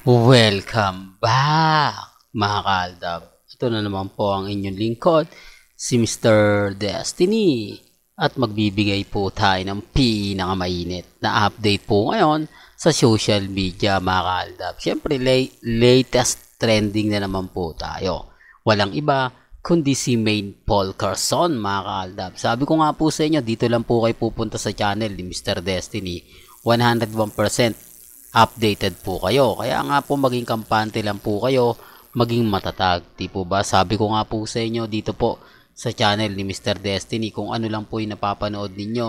Welcome back, mga kaaldab. Ito na naman po ang inyong lingkod, si Mr. Destiny. At magbibigay po tayo ng pinakamainit na update po ngayon sa social media, mga kaaldab. Siyempre, latest trending na naman po tayo. Walang iba kundi si Main Paul Carson, mga kaaldab. Sabi ko nga po sa inyo, dito lang po kayo pupunta sa channel ni Mr. Destiny. 101% updated po kayo. Kaya nga po maging kampante lang po kayo, maging matatag. Di po ba? Sabi ko nga po sa inyo dito po sa channel ni Mr. Destiny, kung ano lang po yung napapanood ninyo,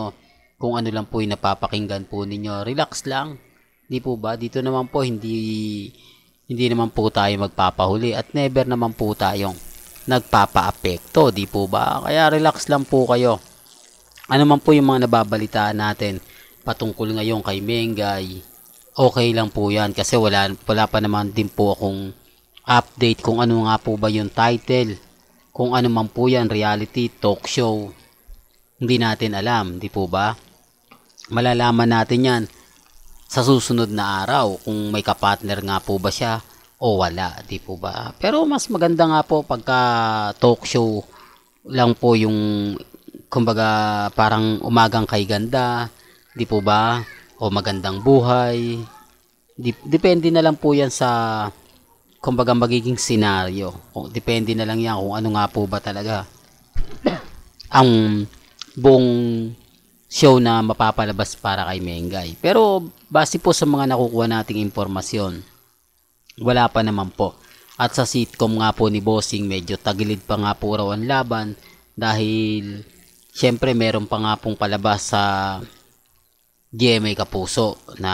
kung ano lang po yung napapakinggan po ninyo, relax lang. Di po ba? Dito naman po hindi naman po tayo magpapahuli at never naman po tayong nagpapaapekto. Di po ba? Kaya relax lang po kayo. Ano man po yung mga nababalitaan natin patungkol ngayon kay Mengay, okay lang po yan kasi wala pa naman din po akong update kung ano nga po ba yung title, kung ano man po yan, reality, talk show, hindi natin alam, di po ba? Malalaman natin yan sa susunod na araw kung may kapartner nga po ba siya o wala, di po ba? Pero mas maganda nga po pagka talk show lang po yung kumbaga parang umagang kay ganda, di po ba? O magandang buhay. Depende na lang po yan sa kumbaga magiging senaryo. Depende na lang yan kung ano nga po ba talaga ang buong show na mapapalabas para kay Mengay. Pero base po sa mga nakukuha nating impormasyon, wala pa naman po. At sa sitcom nga po ni Bossing, medyo tagilid pa nga po raw ang laban dahil syempre meron pa nga pong palabas sa GMA Kapuso na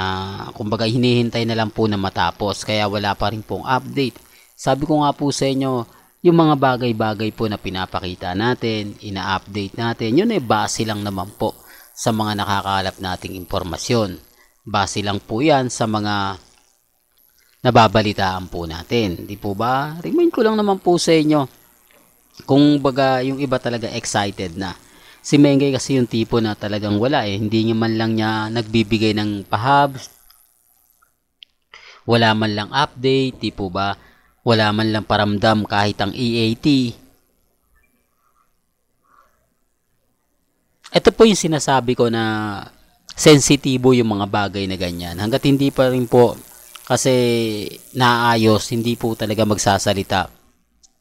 kumbaga hinihintay na lang po na matapos kaya wala pa rin pong update. Sabi ko nga po sa inyo, yung mga bagay-bagay po na pinapakita natin, ina-update natin, yun ay base lang naman po sa mga nakakalap nating impormasyon. Base lang po yan sa mga nababalitaan po natin. Di po ba? Remind ko lang naman po sa inyo, kung baga yung iba talaga excited na. Si Mengay kasi yung tipo na talagang wala eh. Hindi niya man lang niya nagbibigay ng pahabs. Wala man lang update, di po ba? Wala man lang paramdam kahit ang EAT. Ito po yung sinasabi ko na sensitibo yung mga bagay na ganyan. Hanggat hindi pa rin po kasi naayos, hindi po talaga magsasalita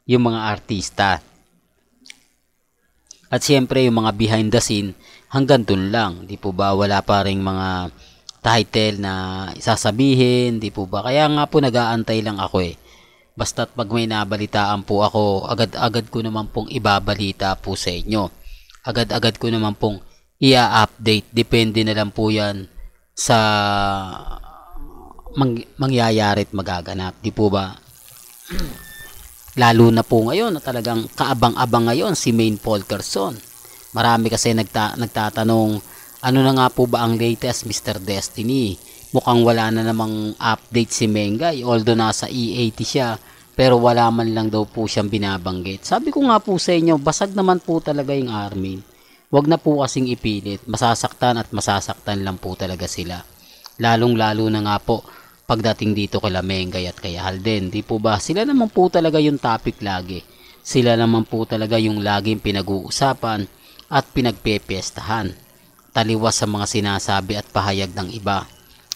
yung mga artista. At siyempre yung mga behind the scene, hanggang dun lang. Di po ba? Wala pa rin mga title na isasabihin. Di po ba? Kaya nga po nag-aantay lang ako eh. Basta't pag may nabalitaan po ako, agad-agad ko naman pong ibabalita po sa inyo. Agad-agad ko naman pong i-update. Depende na lang po yan sa mangyayari at magaganap. Di po ba? Lalo na po ngayon na talagang kaabang-abang ngayon si Main Paul Carson. Marami kasi nagtatanong, ano na nga po ba ang latest Mr. Destiny? Mukhang wala na namang update si Mengay, although nasa EAT siya, pero wala man lang daw po siyang binabanggit. Sabi ko nga po sa inyo, basag naman po talaga yung Armin. Huwag na po kasing ipilit, masasaktan at masasaktan lang po talaga sila. Lalong-lalo na nga po, pagdating dito kay Mengay at kay Alden, di po ba? Sila naman po talaga yung topic lagi. Sila naman po talaga yung laging pinag-uusapan at pinagpepiestahan. Taliwas sa mga sinasabi at pahayag ng iba.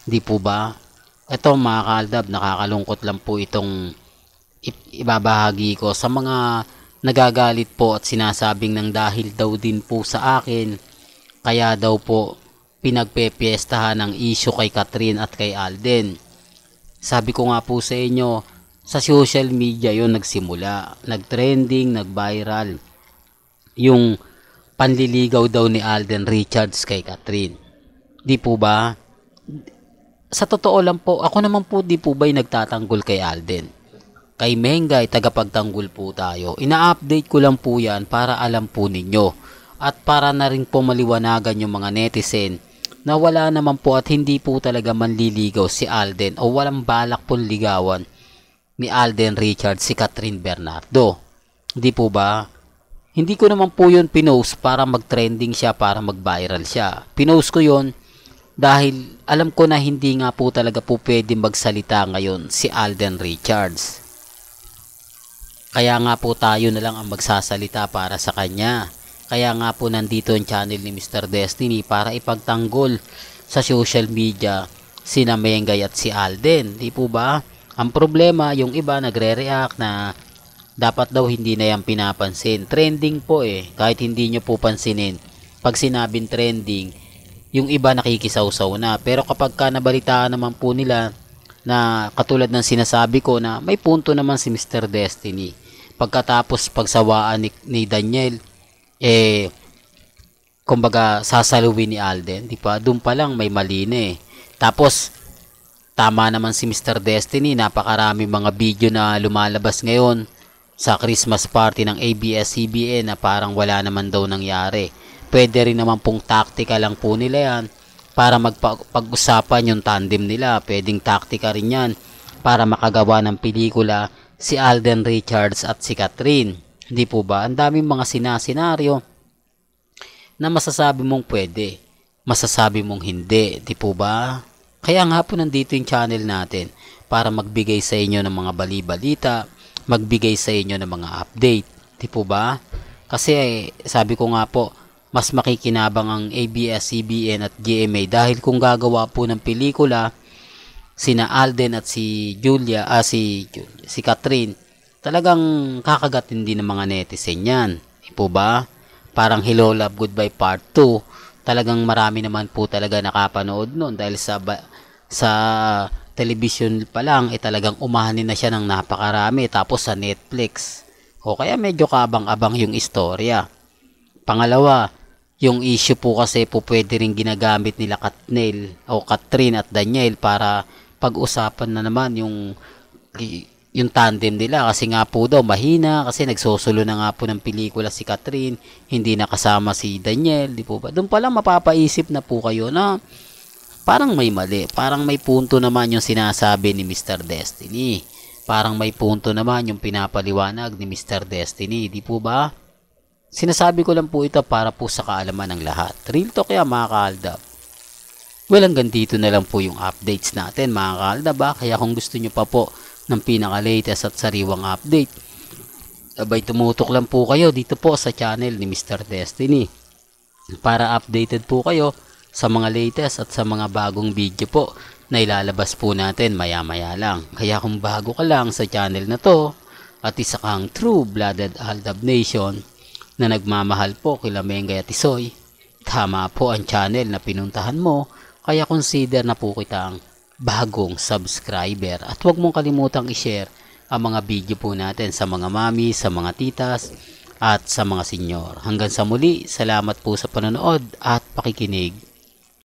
Di po ba? Ito mga kaaldab, nakakalungkot lang po itong ibabahagi ko sa mga nagagalit po at sinasabing ng dahil daw din po sa akin, kaya daw po pinagpepiestahan ng issue kay Catherine at kay Alden. Sabi ko nga po sa inyo, sa social media yon nagsimula, nagtrending, nagviral yung panliligaw daw ni Alden Richards kay Catherine. Di po ba? Sa totoo lang po, ako naman po di po ba'y nagtatanggol kay Alden. Kay Mengay, tagapagtanggol po tayo. Ina-update ko lang po yan para alam po ninyo. At para na rin po maliwanagan yung mga netizen na wala naman po at hindi po talaga manliligaw si Alden o walang balak pong ligawan ni Alden Richards si Catherine Bernardo. Hindi po ba? Hindi ko naman po yun pinost para mag-trending siya, para mag-viral siya. Pinost ko yun dahil alam ko na hindi nga po talaga po pwede magsalita ngayon si Alden Richards. Kaya nga po tayo na lang ang magsasalita para sa kanya. Kaya nga po nandito ang channel ni Mr. Destiny para ipagtanggol sa social media sina Mengay at si Alden. Di po ba? Ang problema, yung iba nagre-react na dapat daw hindi na yan pinapansin. Trending po kahit hindi nyo po pansinin. Pag sinabing trending, yung iba nakikisawsaw na. Pero kapag ka nabalitaan naman po nila na katulad ng sinasabi ko na may punto naman si Mr. Destiny. Pagkatapos pagsawaan ni Daniel, kumbaga sasaluhin ni Alden, di ba? Doon pa lang may mali na Tapos, tama naman si Mr. Destiny, napakarami mga video na lumalabas ngayon sa Christmas party ng ABS-CBN na parang wala naman daw nangyari. Pwede rin naman pong taktika lang po nila yan para magpag-usapan yung tandem nila. Pwedeng taktika rin yan para makagawa ng pelikula si Alden Richards at si Catherine. Hindi po ba? Ang daming mga senaryo na masasabi mong pwede, masasabi mong hindi. Di po ba? Kaya nga po nandito yung channel natin para magbigay sa inyo ng mga bali-balita, magbigay sa inyo ng mga update. Di po ba? Kasi sabi ko nga po, mas makikinabang ang ABS-CBN at GMA dahil kung gagawa po ng pelikula sina Alden at si Catherine, talagang kakagatin din ng mga netizen yan. Di po ba? Parang Hello Love Goodbye Part 2. Talagang marami naman po talaga nakapanood noon dahil sa television pa lang talagang umahanin na siya ng napakarami, tapos sa Netflix. O kaya medyo kabang-abang yung istorya. Pangalawa, yung issue po kasi po pwede rin ginagamit nila Catherine at Daniel para pag-usapan na naman yung tandem nila kasi nga po daw mahina kasi nagsusulo na nga po ng pelikula si Catherine, hindi nakasama si Daniel, di po ba? Doon pa lang mapapaisip na po kayo na parang may mali, parang may punto naman yung sinasabi ni Mr. Destiny. Parang may punto naman yung pinapaliwanag ni Mr. Destiny, di po ba? Sinasabi ko lang po ito para po sa kaalaman ng lahat. Real talk yan mga kaaldab. Well, hanggang dito na lang po yung updates natin mga kaaldab. Kaya kung gusto nyo pa po ng pinaka-latest at sariwang update, abay tumutok lang po kayo dito po sa channel ni Mr. Destiny para updated po kayo sa mga latest at sa mga bagong video po na ilalabas po natin maya-maya lang. Kaya kung bago ka lang sa channel na to at isa kang true-blooded Aldab Nation na nagmamahal po kila Mengay at Isoy, tama po ang channel na pinuntahan mo, kaya consider na po kitang bagong subscriber. At huwag mong kalimutang i-share ang mga video po natin sa mga mami, sa mga titas, at sa mga senyor. Hanggang sa muli, salamat po sa panonood at pakikinig.